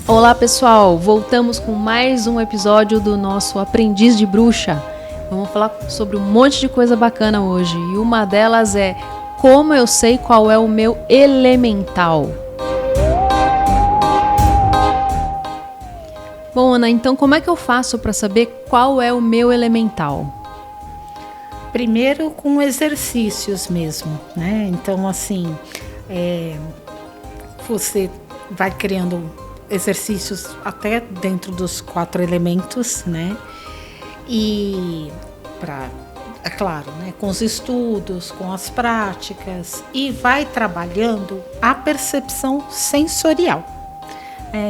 Olá pessoal, voltamos com mais um episódio do nosso Aprendiz de Bruxa. Vamos falar sobre um monte de coisa bacana hoje e uma delas é como eu sei qual é o meu elemental. Bom, Ana, então como é que eu faço para saber qual é o meu elemental? Primeiro com exercícios mesmo, né? Então assim, você vai criando exercícios até dentro dos 4 elementos, né? E é claro, né? Com os estudos, com as práticas e vai trabalhando a percepção sensorial.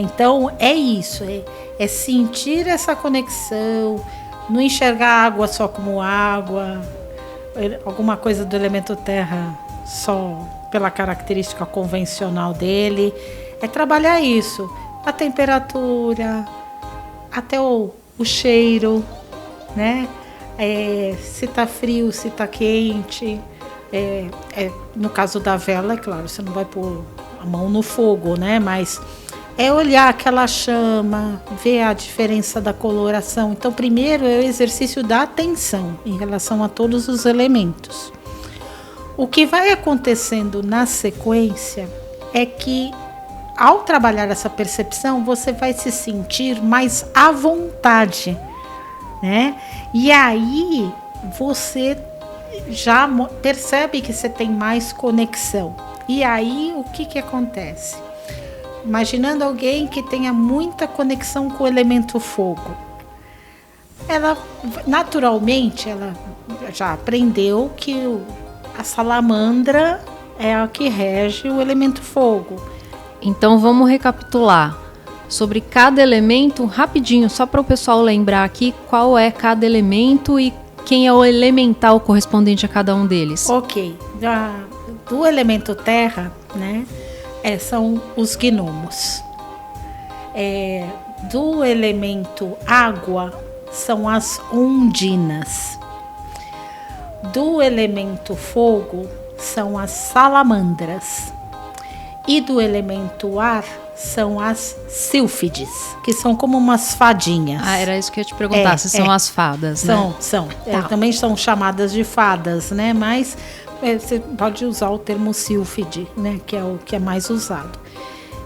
Então é isso, é sentir essa conexão, não enxergar a água só como água, alguma coisa do elemento terra só pela característica convencional dele. É trabalhar isso, a temperatura, até o cheiro, né? Se tá frio, se tá quente. No caso da vela, é claro, você não vai pôr a mão no fogo, né? Mas é olhar aquela chama, ver a diferença da coloração. Então, primeiro é o exercício da atenção em relação a todos os elementos. O que vai acontecendo na sequência é que, ao trabalhar essa percepção, você vai se sentir mais à vontade, né? E aí você já percebe que você tem mais conexão. E aí o que acontece? Imaginando alguém que tenha muita conexão com o elemento fogo. Ela, naturalmente, ela já aprendeu que a salamandra é a que rege o elemento fogo. Então vamos recapitular sobre cada elemento rapidinho, só para o pessoal lembrar aqui qual é cada elemento e quem é o elemental correspondente a cada um deles. Ok, do elemento terra, né, são os gnomos. Do elemento água são as ondinas. Do elemento fogo são as salamandras. E do elemento ar são as sílfides, que são como umas fadinhas. Ah, era isso que eu ia te perguntar, se são as fadas, né? São. Também são chamadas de fadas, né? Mas você pode usar o termo sílfide, né? Que é o que é mais usado.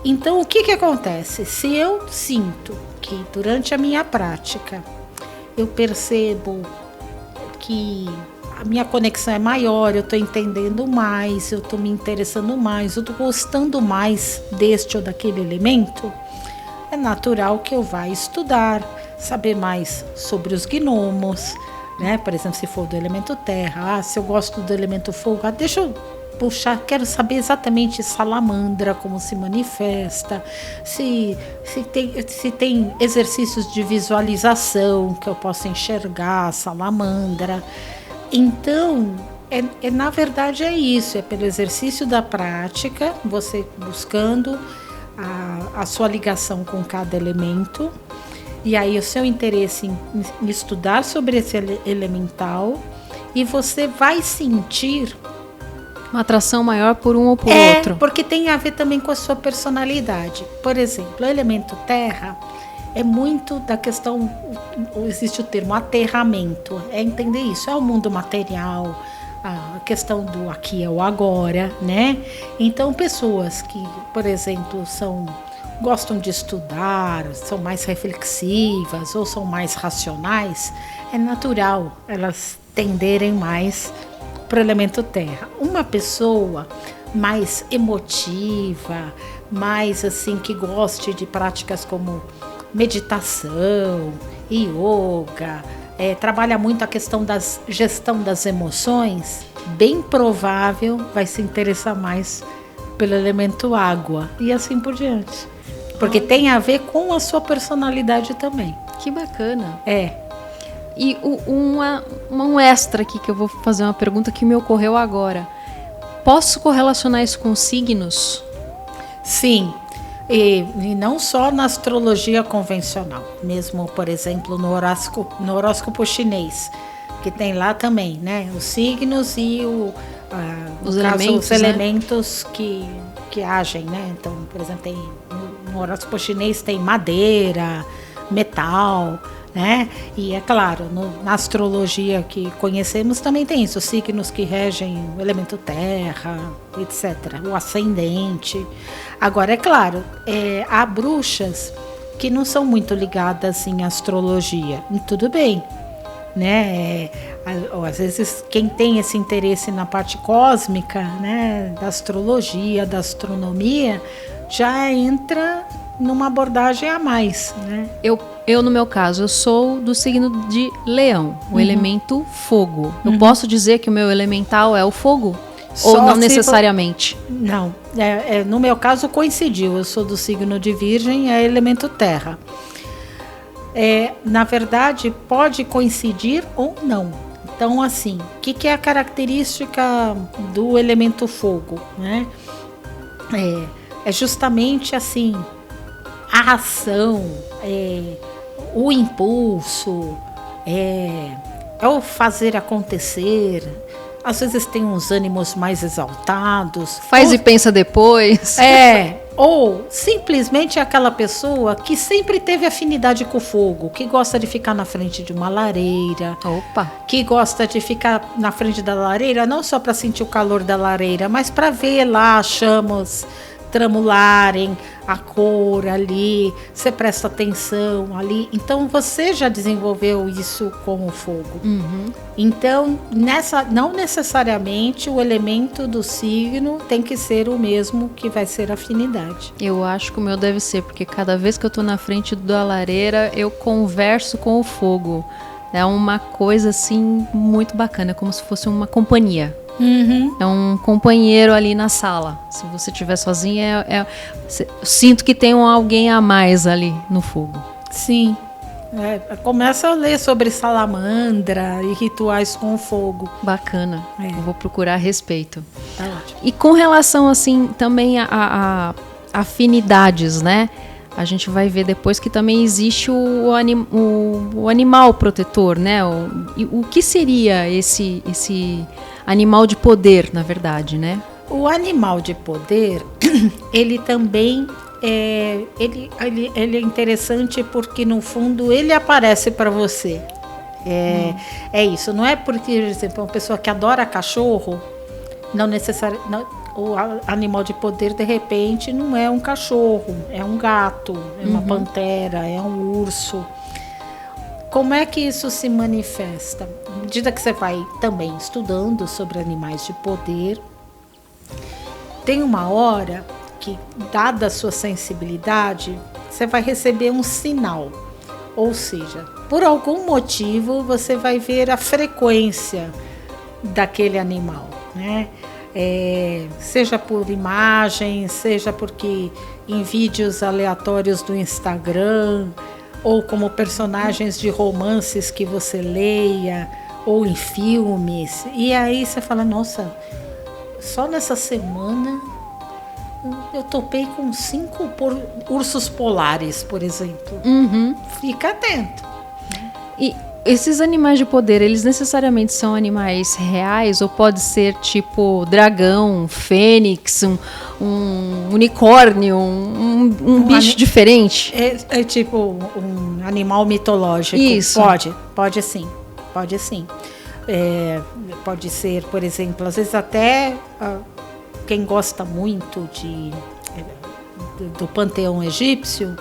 Então, o que acontece? Se eu sinto que durante a minha prática eu percebo que a minha conexão é maior, eu estou entendendo mais, eu estou me interessando mais, eu estou gostando mais deste ou daquele elemento, é natural que eu vá estudar, saber mais sobre os gnomos, né? Por exemplo, se for do elemento terra, se eu gosto do elemento fogo, deixa eu puxar, quero saber exatamente salamandra, como se manifesta, se tem exercícios de visualização que eu possa enxergar a salamandra. Então, na verdade é isso, é pelo exercício da prática, você buscando a sua ligação com cada elemento, e aí o seu interesse em estudar sobre esse elemental, e você vai sentir uma atração maior por um ou por outro. Porque tem a ver também com a sua personalidade. Por exemplo, o elemento terra é muito da questão, existe o termo aterramento, entender isso, é o mundo material, a questão do aqui é o agora, né? Então, pessoas que, por exemplo, gostam de estudar, são mais reflexivas ou são mais racionais, é natural elas tenderem mais para o elemento terra. Uma pessoa mais emotiva, mais assim, que goste de práticas como meditação, yoga, trabalha muito a questão da gestão das emoções, bem provável vai se interessar mais pelo elemento água e assim por diante. Porque tem a ver com a sua personalidade também. Que bacana. E um extra aqui que eu vou fazer uma pergunta que me ocorreu agora. Posso correlacionar isso com signos? Sim. E não só na astrologia convencional, mesmo, por exemplo, no horóscopo chinês, que tem lá também, né? Os signos e os elementos que agem, né? Então, por exemplo, tem no horóscopo chinês tem madeira, metal, né? E é claro, na astrologia que conhecemos também tem isso, os signos que regem o elemento terra, etc., o ascendente. Agora, é claro, há bruxas que não são muito ligadas em astrologia, e tudo bem, né? Às vezes quem tem esse interesse na parte cósmica, né, da astrologia, da astronomia, já entra numa abordagem a mais, né? Eu, no meu caso, eu sou do signo de Leão, o elemento fogo. Eu posso dizer que o meu elemental é o fogo? Ou não necessariamente? Não, no meu caso coincidiu. Eu sou do signo de Virgem, é elemento terra. Na verdade, pode coincidir ou não. Então, assim, o que é a característica do elemento fogo, né? É justamente assim, a ação, o impulso, é o fazer acontecer. Às vezes tem uns ânimos mais exaltados. Faz e pensa depois. Ou simplesmente é aquela pessoa que sempre teve afinidade com o fogo, que gosta de ficar na frente de uma lareira. Opa! Que gosta de ficar na frente da lareira, não só para sentir o calor da lareira, mas para ver lá as chamas tremularem, a cor ali, você presta atenção ali. Então você já desenvolveu isso com o fogo. Então, não necessariamente o elemento do signo tem que ser o mesmo que vai ser a afinidade. Eu acho que o meu deve ser, porque cada vez que eu tô na frente da lareira, eu converso com o fogo. É uma coisa assim muito bacana, como se fosse uma companhia. É um companheiro ali na sala. Se você estiver sozinha, sinto que tem alguém a mais ali no fogo. Sim. Começa a ler sobre salamandra e rituais com fogo. Bacana. Eu vou procurar a respeito. Tá ótimo. E com relação assim também a afinidades, né? A gente vai ver depois que também existe o animal protetor, né? O que seria esse animal de poder, na verdade, né? O animal de poder, ele também ele é interessante porque, no fundo, ele aparece para você. É isso. Não é porque, por exemplo, uma pessoa que adora cachorro, não necessariamente... O animal de poder, de repente, não é um cachorro, é um gato, é uma pantera, é um urso. Como é que isso se manifesta? À medida que você vai também estudando sobre animais de poder, tem uma hora que, dada a sua sensibilidade, você vai receber um sinal. Ou seja, por algum motivo, você vai ver a frequência daquele animal, né? Seja por imagem, seja porque em vídeos aleatórios do Instagram, ou como personagens de romances que você leia, ou em filmes. E aí você fala, nossa, só nessa semana eu topei com 5 ursos polares, por exemplo. Fica atento. E esses animais de poder, eles necessariamente são animais reais ou pode ser tipo dragão, fênix, um unicórnio, um bicho diferente? É tipo um animal mitológico. Isso. Pode sim. Pode sim. Pode ser, por exemplo, às vezes até quem gosta muito do panteão egípcio,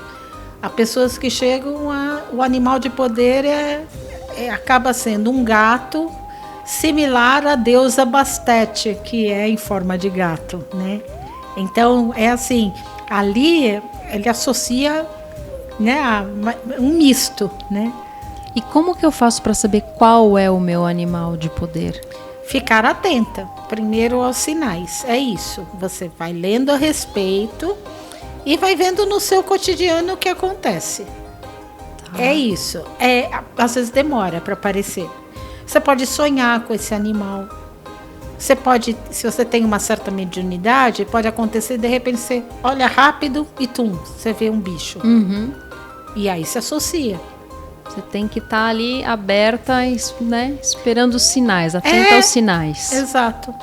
há pessoas que chegam o animal de poder acaba sendo um gato similar à deusa Bastet, que é em forma de gato, né? Então é assim, ali ele associa, né, um misto, né? E como que eu faço para saber qual é o meu animal de poder? Ficar atenta, primeiro aos sinais, é isso. Você vai lendo a respeito e vai vendo no seu cotidiano o que acontece. É isso. Às vezes demora para aparecer. Você pode sonhar com esse animal. Você pode, se você tem uma certa mediunidade, pode acontecer, de repente você olha rápido e você vê um bicho. E aí se associa. Você tem que estar ali aberta, né, esperando os sinais, atenta aos sinais. Exato.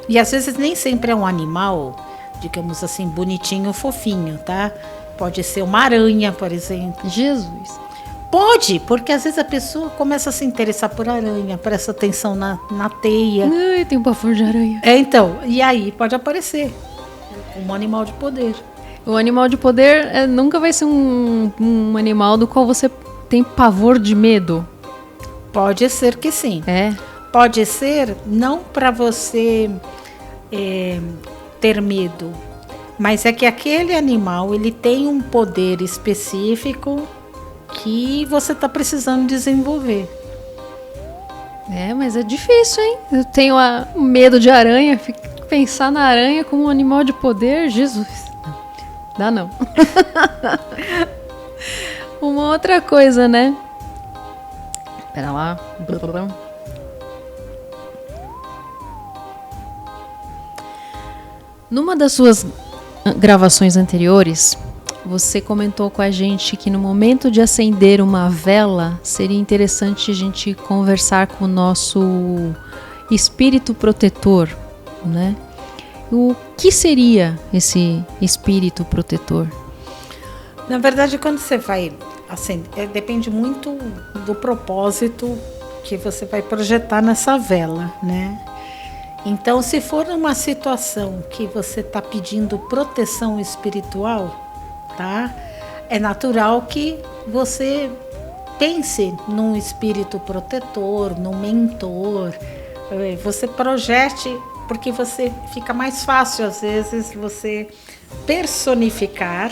E às vezes nem sempre é um animal digamos assim, bonitinho, fofinho, tá? Pode ser uma aranha, por exemplo. Jesus. Pode, porque às vezes a pessoa começa a se interessar por aranha, presta atenção na teia. Ai, tem um pavor de aranha. Então, e aí pode aparecer um animal de poder. O animal de poder nunca vai ser um animal do qual você tem pavor de medo. Pode ser que sim. Pode ser não para você ter medo, mas é que aquele animal ele tem um poder específico que você está precisando desenvolver. Mas é difícil, hein? Eu tenho medo de aranha, pensar na aranha como um animal de poder, Jesus. Dá não. Uma outra coisa, né? Pera lá. Numa das suas gravações anteriores, você comentou com a gente que no momento de acender uma vela, seria interessante a gente conversar com o nosso espírito protetor, né? O que seria esse espírito protetor? Na verdade, quando você vai acender, depende muito do propósito que você vai projetar nessa vela, né? Então, se for uma situação que você está pedindo proteção espiritual, tá? É natural que você pense num espírito protetor, num mentor, você projete, porque você fica mais fácil, às vezes, você personificar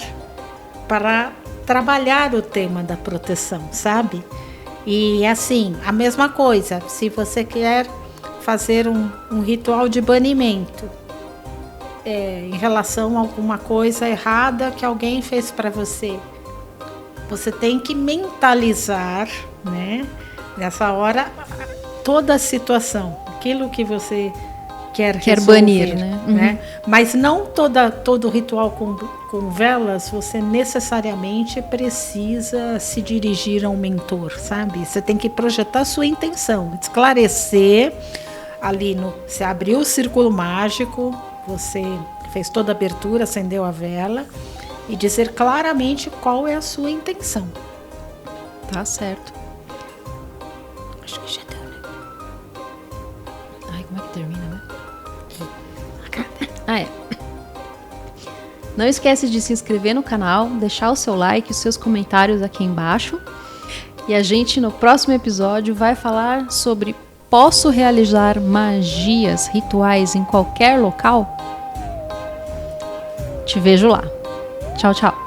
para trabalhar o tema da proteção, sabe? E assim, a mesma coisa, se você quer fazer um ritual de banimento, em relação a alguma coisa errada que alguém fez para você, você tem que mentalizar, né, nessa hora, toda a situação, aquilo que você quer banir, né? Né? Mas não todo ritual com velas, você necessariamente precisa se dirigir a um mentor, sabe? Você tem que projetar a sua intenção, esclarecer ali você abriu o círculo mágico, você fez toda a abertura, acendeu a vela e dizer claramente qual é a sua intenção. Tá certo. Acho que já deu, né? Ai, como é que termina, né? Não esquece de se inscrever no canal, deixar o seu like, os seus comentários aqui embaixo. E a gente no próximo episódio vai falar sobre: posso realizar magias, rituais em qualquer local? Te vejo lá. Tchau, tchau.